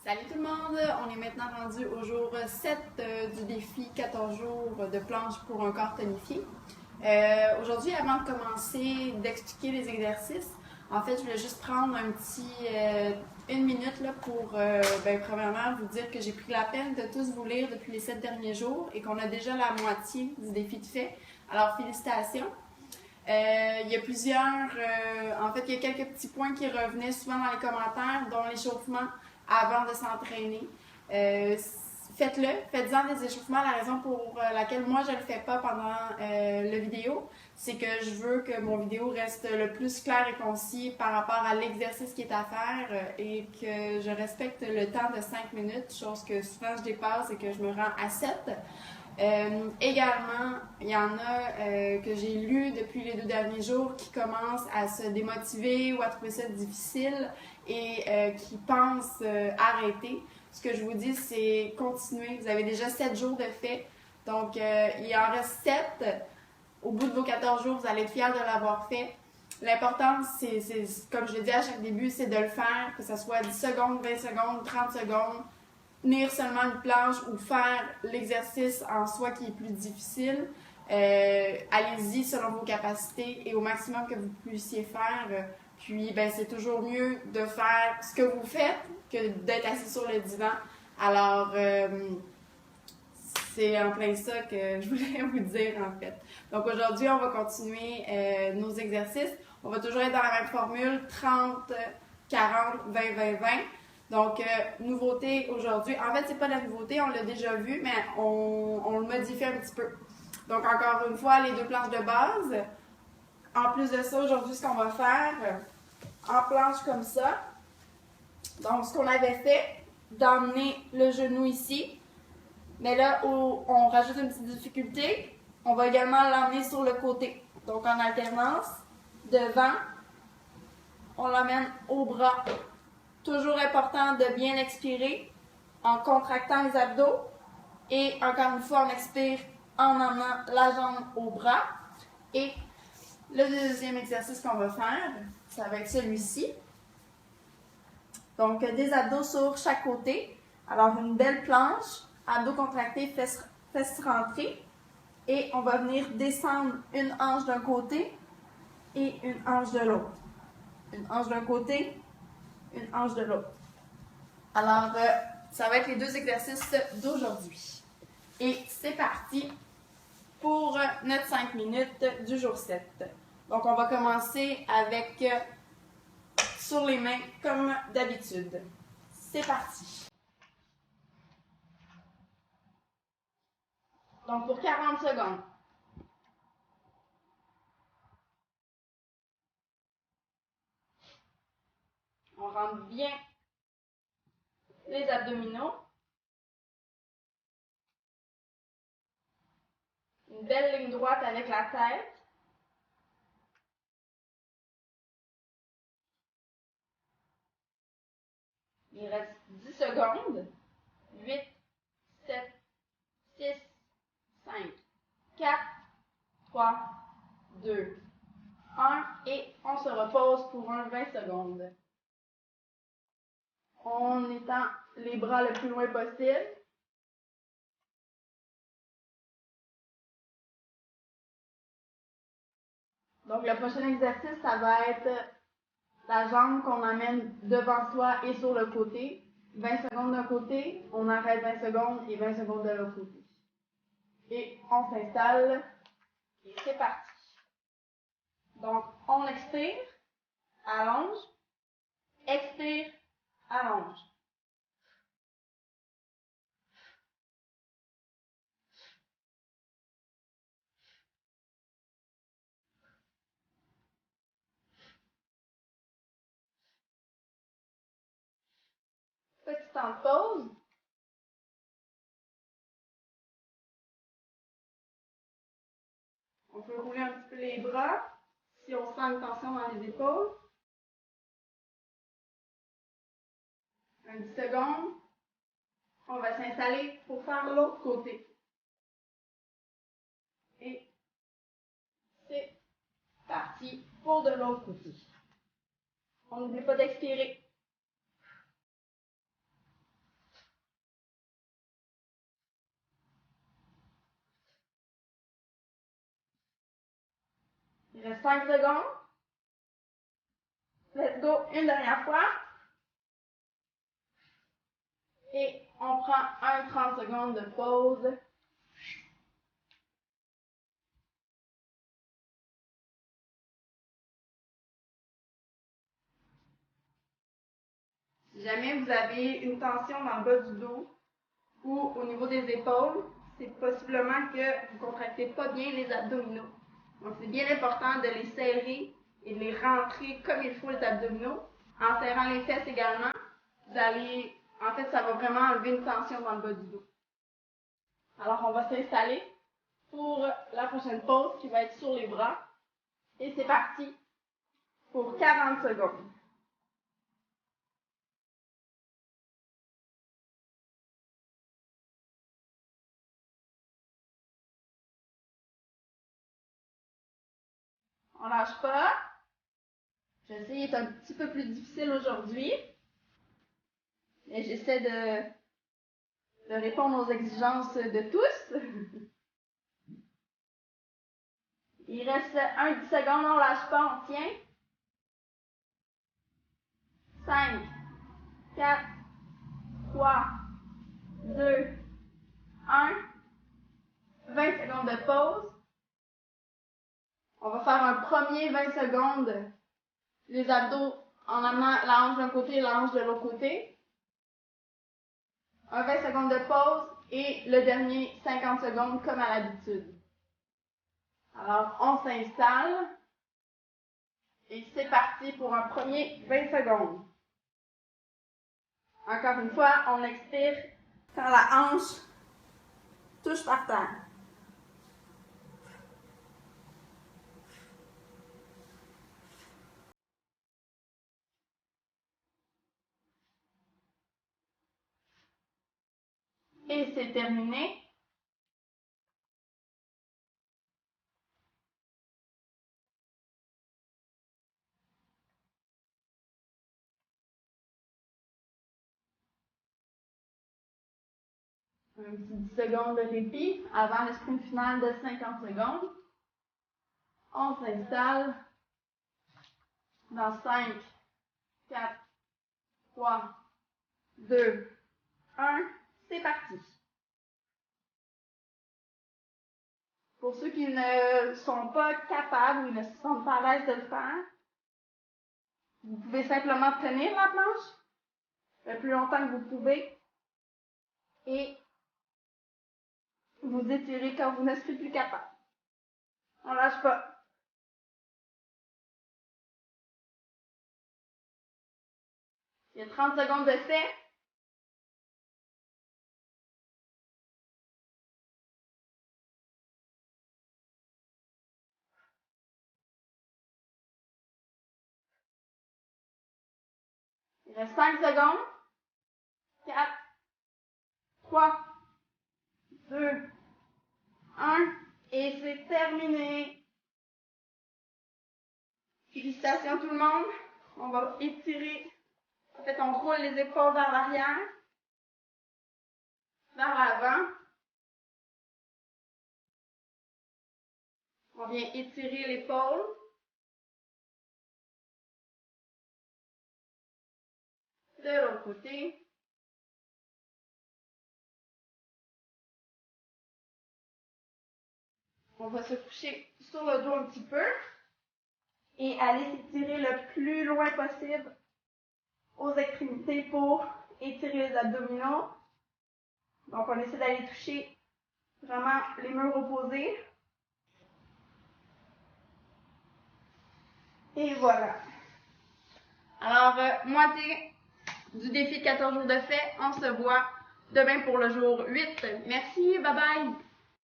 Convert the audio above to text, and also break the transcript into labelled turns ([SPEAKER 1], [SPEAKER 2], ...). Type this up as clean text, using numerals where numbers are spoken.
[SPEAKER 1] Salut tout le monde! On est maintenant rendu au jour 7 du défi 14 jours de planche pour un corps tonifié. Aujourd'hui, avant de commencer d'expliquer les exercices, en fait, je voulais juste prendre une minute là, pour, premièrement, vous dire que j'ai pris la peine de tous vous lire depuis les 7 derniers jours et qu'on a déjà la moitié du défi de fait. Alors, félicitations! Il y a il y a quelques petits points qui revenaient souvent dans les commentaires, dont l'échauffement avant de s'entraîner. Euh, Faites-le, faites-en des échauffements. La raison pour laquelle moi je ne le fais pas pendant la vidéo, c'est que je veux que mon vidéo reste le plus clair et concis par rapport à l'exercice qui est à faire et que je respecte le temps de 5 minutes, chose que souvent je dépasse et que je me rends à 7. Également, il y en a que j'ai lu depuis les 2 derniers jours qui commencent à se démotiver ou à trouver ça difficile et qui pensent arrêter. Ce que je vous dis, c'est continuer. Vous avez déjà 7 jours de fait. Donc, il en reste 7. Au bout de vos 14 jours, vous allez être fiers de l'avoir fait. L'important, comme je le dis à chaque début, c'est de le faire, que ce soit 10 secondes, 20 secondes, 30 secondes, tenir seulement une planche ou faire l'exercice en soi qui est plus difficile. Allez-y selon vos capacités et au maximum que vous puissiez faire. Puis, c'est toujours mieux de faire ce que vous faites que d'être assis sur le divan. Alors, c'est en plein ça que je voulais vous dire, en fait. Donc, aujourd'hui, on va continuer nos exercices. On va toujours être dans la même formule, 30, 40, 20, 20, 20. Donc, nouveauté aujourd'hui. En fait, c'est pas la nouveauté, on l'a déjà vu, mais on le modifie un petit peu. Donc, encore une fois, les 2 planches de base. En plus de ça, aujourd'hui, ce qu'on va faire en planche comme ça. Donc, ce qu'on avait fait, d'emmener le genou ici. Mais là, on rajoute une petite difficulté. On va également l'emmener sur le côté. Donc, en alternance, devant, on l'emmène au bras. Toujours important de bien expirer en contractant les abdos. Et encore une fois, on expire en emmenant la jambe au bras. Et le deuxième exercice qu'on va faire, ça va être celui-ci. Donc, des abdos sur chaque côté. Alors, une belle planche, abdos contractés, fesses rentrées. Et on va venir descendre une hanche d'un côté et une hanche de l'autre. Une hanche d'un côté, une hanche de l'autre. Alors, ça va être les 2 exercices d'aujourd'hui. Et c'est parti pour notre 5 minutes du jour 7. Donc, on va commencer avec sur les mains comme d'habitude. C'est parti. Donc, pour 40 secondes. On rentre bien les abdominaux. Une belle ligne droite avec la tête. Il reste 10 secondes. 8, 7, 6, 5, 4, 3, 2, 1 et on se repose pour 20 secondes. On étend les bras le plus loin possible. Donc, le prochain exercice, ça va être la jambe qu'on amène devant soi et sur le côté. 20 secondes d'un côté, on arrête 20 secondes et 20 secondes de l'autre côté. Et on s'installe et c'est parti. Donc, on expire, allonge, expire, allonge. Petit temps de pause. On peut rouler un petit peu les bras si on sent une tension dans les épaules. Un 10 secondes. On va s'installer pour faire l'autre côté. Et c'est parti pour de l'autre côté. On n'oublie pas d'expirer. Il reste 5 secondes. Let's go, une dernière fois. Et on prend un 30 secondes de pause. Si jamais vous avez une tension dans le bas du dos ou au niveau des épaules, c'est possiblement que vous ne contractez pas bien les abdominaux. Donc, c'est bien important de les serrer et de les rentrer comme il faut les abdominaux. En serrant les fesses également, vous allez, en fait, ça va vraiment enlever une tension dans le bas du dos. Alors, on va s'installer pour la prochaine pause qui va être sur les bras. Et c'est parti pour 40 secondes. On lâche pas. Je sais, il est un petit peu plus difficile aujourd'hui. Mais j'essaie de répondre aux exigences de tous. Il reste un 10 secondes, on lâche pas, on tient. 5, 4, 3, 2, 1. 20 secondes de pause. On va faire un premier 20 secondes, les abdos en amenant la hanche d'un côté et la hanche de l'autre côté. Un 20 secondes de pause et le dernier 50 secondes comme à l'habitude. Alors, on s'installe et c'est parti pour un premier 20 secondes. Encore une fois, on expire quand la hanche touche par terre. Et c'est terminé. Un petit 10 secondes de répit avant le sprint final de 50 secondes. On s'installe dans 5, 4, 3, 2, 1. C'est parti. Pour ceux qui ne sont pas capables ou ne se sentent pas à l'aise de le faire, vous pouvez simplement tenir la planche le plus longtemps que vous pouvez et vous étirer quand vous ne serez plus capable. On lâche pas. Il y a 30 secondes de fait. Il reste 5 secondes. 4, 3, 2, 1. Et c'est terminé. Félicitations tout le monde. On va étirer. En fait, on roule les épaules vers l'arrière, vers l'avant. On vient étirer l'épaule. De l'autre côté. On va se coucher sur le dos un petit peu et aller s'étirer le plus loin possible aux extrémités pour étirer les abdominaux. Donc, on essaie d'aller toucher vraiment les murs opposés. Et voilà. Alors, moitié du défi de 14 jours de fait. On se voit demain pour le jour 8. Merci, bye bye!